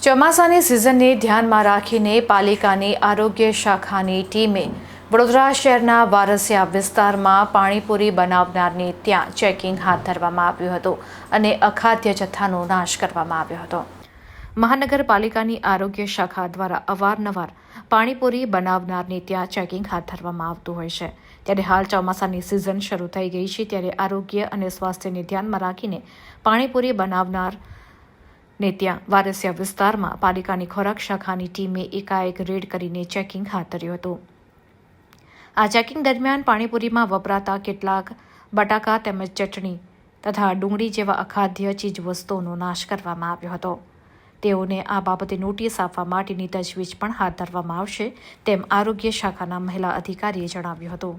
ચોમાસાની સિઝનને ધ્યાનમાં રાખીને પાલિકાની આરોગ્ય શાખાની ટીમે વડોદરા શહેરના વારસિયા વિસ્તારમાં પાણીપુરી બનાવનારની ત્યાં ચેકિંગ હાથ ધરવામાં આવ્યું હતું અને અખાદ્ય જથ્થાનો નાશ કરવામાં આવ્યો હતો। મહાનગરપાલિકાની આરોગ્ય શાખા દ્વારા અવારનવાર પાણીપુરી બનાવનારની ત્યાં ચેકિંગ હાથ ધરવામાં આવતું હોય છે, ત્યારે હાલ ચોમાસાની સિઝન શરૂ થઈ ગઈ છે, ત્યારે આરોગ્ય અને સ્વાસ્થ્યને ધ્યાનમાં રાખીને પાણીપુરી બનાવનાર ને ત્યાં વારસિયા વિસ્તારમાં પાલિકાની ખોરાક શાખાની ટીમે એકાએક રેડ કરીને ચેકિંગ હાથ ધર્યું હતું। આ ચેકિંગ દરમિયાન પાણીપુરીમાં વપરાતા કેટલાક બટાકા તેમજ ચટણી તથા ડુંગળી જેવા અખાદ્ય ચીજવસ્તુઓનો નાશ કરવામાં આવ્યો હતો। તેઓને આ બાબતે નોટિસ આપવા માટેની તજવીજ પણ હાથ ધરવામાં આવશે તેમ આરોગ્ય શાખાના મહિલા અધિકારીએ જણાવ્યું હતું।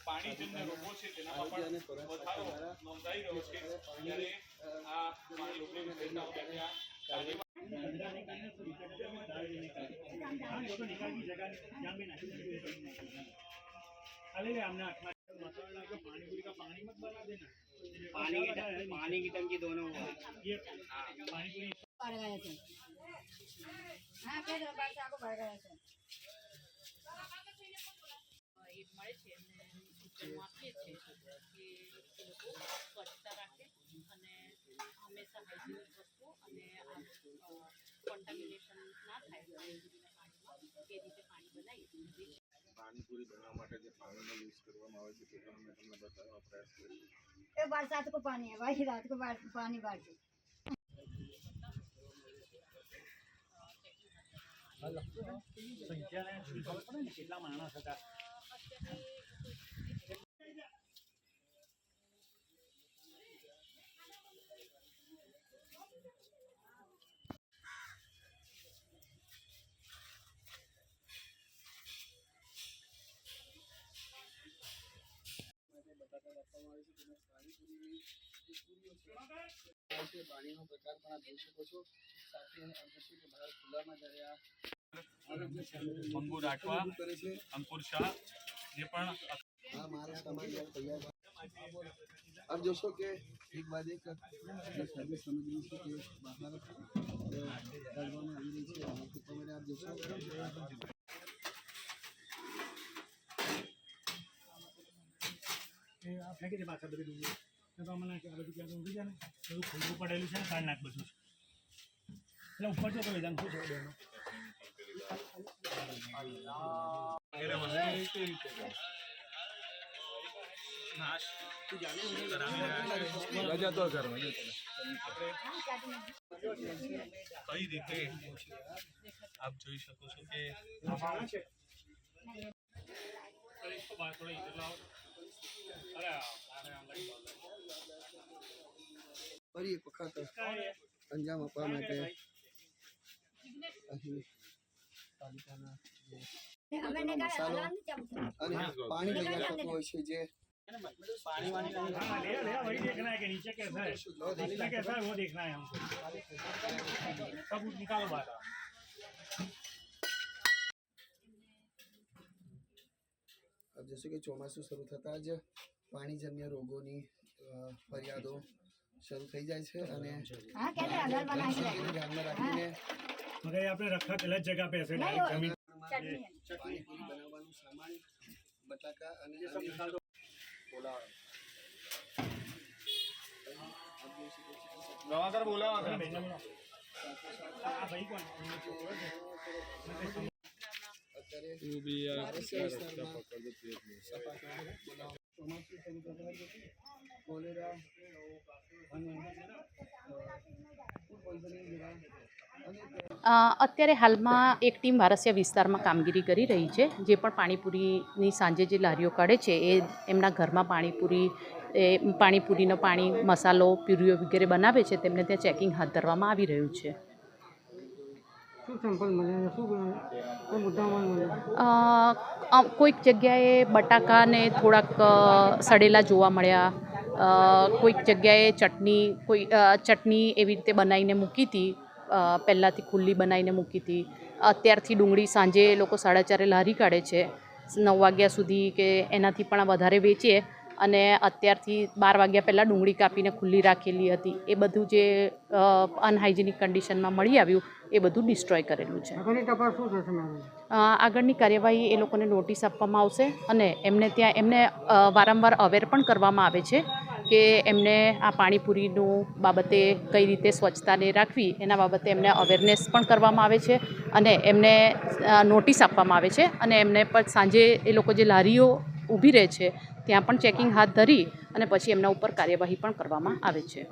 પાણીજન્ય રોગો છે તેનામાં પણ વધારો નોંધાઈ રહ્યો છે, ત્યારે આ યોગ્ય વિષયના पानी की टंकी दोनों આપીએ છીએ કે એ લોકો સ્વચ્છતા રાખે અને હંમેશા હાઇજીનિક વસ્તુ અને કોન્ટામિનેશન ના થાય પાણીપુરીના પાણીમાં એ રીતે પાણી બનાવી पानीपुरी बनवा માટે જે પાણીનો યુઝ કરવામાં આવે છે તે પણ મેં તમને બતાવવા પ્રયાસ કર્યો। ये बरसात को पानी है भाई, रात को पानी बाढ़ के કેટલા માણસ હતા। પાણીનો પ્રકાર પણ આપ જોઈ શકો છો। સાથે અવશ્ય કે બહાર ખુલ્લામાં જ્યારે આ મંગુ રાઠવા અંકુર શાહ જે પણ આ મારા સમાજ તૈયાર આપ જોશો કે એક બાદ એક જે સર્વિસ સામગ્રી છે તે બહાર કાઢવામાં આવી રહી છે। આનાથી તમે આપ જોશો ફેંકી દે પાછા બધી ડુંગળી તો મને આ બધું ક્યાં ઊંઘી જાય ને બધું ખુલ્લું પડેલું છે ને કાઢ નાખ બધું એટલે ઉપર તો કોઈ જાણ શું છે બેનો કઈ રીતે આપ જોઈ શકો છો કે ફરી એક વખત અંજામ આપવા માટે અહીં પાલિકાના મસાલો અને પાણી તૈયાર થતું હોય છે જે पानी वानी वही देखना है कि नीचे कैसा है, नीचे कैसा है वो देखना है हमको। सब निकालो बाहर। अब जैसे कि ચોમાસું શરૂ થતા જ પાણીજન્ય રોગોની ફરિયાદો શરૂ થઈ જાય છે અને ધ્યાનમાં રાખીને मगर ये आपने रखा गलत जगह पे ऐसे जमीन પાણીપુરી બનાવવાનું સામાન બટાકા અને ગવાકર બોલાવા भाई कौन અત્યારે ચોમાસું શરૂ થતા કોલેરા અને અત્યારે હાલમાં એક ટીમ વારસિયા વિસ્તારમાં કામગીરી કરી રહી છે. જે પણ પાણીપુરીની સાંજે જે લારીઓ કાઢે છે એ એમના ઘરમાં પાણીપુરીનો પાણી, મસાલો, પ્યુરીઓ વગેરે બનાવે છે તેમને ત્યાં ચેકિંગ હાથ ધરવામાં આવી રહ્યું છે. કોઈક જગ્યાએ બટાકાને થોડાક સડેલા જોવા મળ્યા. કોઈક જગ્યાએ ચટણી એવી રીતે બનાવીને મૂકી હતી, પહેલાંથી ખુલ્લી બનાવીને મૂકી હતી. અત્યારથી ડુંગળી સાંજે લોકો 4:30 લારી કાઢે છે, 9 વાગ્યા સુધી કે એનાથી પણ વધારે વેચે, અને અત્યારથી 12 વાગ્યા પહેલાં ડુંગળી કાપીને ખુલ્લી રાખેલી હતી. એ બધું જે અનહાઇજેનિક કન્ડિશનમાં મળી આવ્યું એ બધું ડિસ્ટ્રોય કરેલું છે. આગળની કાર્યવાહી એ લોકોને નોટિસ આપવામાં આવશે અને એમને વારંવાર અવેર પણ કરવામાં આવે છે કે એમને આ પાણીપુરીનું બાબતે કઈ રીતે સ્વચ્છતાને રાખવી એના બાબતે એમને અવેરનેસ પણ કરવામાં આવે છે અને એમને નોટિસ આપવામાં આવે છે અને એમને પણ સાંજે એ લોકો જે લારીઓ ઊભી રહે છે ત્યાં પણ ચેકિંગ હાથ ધરી અને પછી એમના ઉપર કાર્યવાહી પણ કરવામાં આવે છે.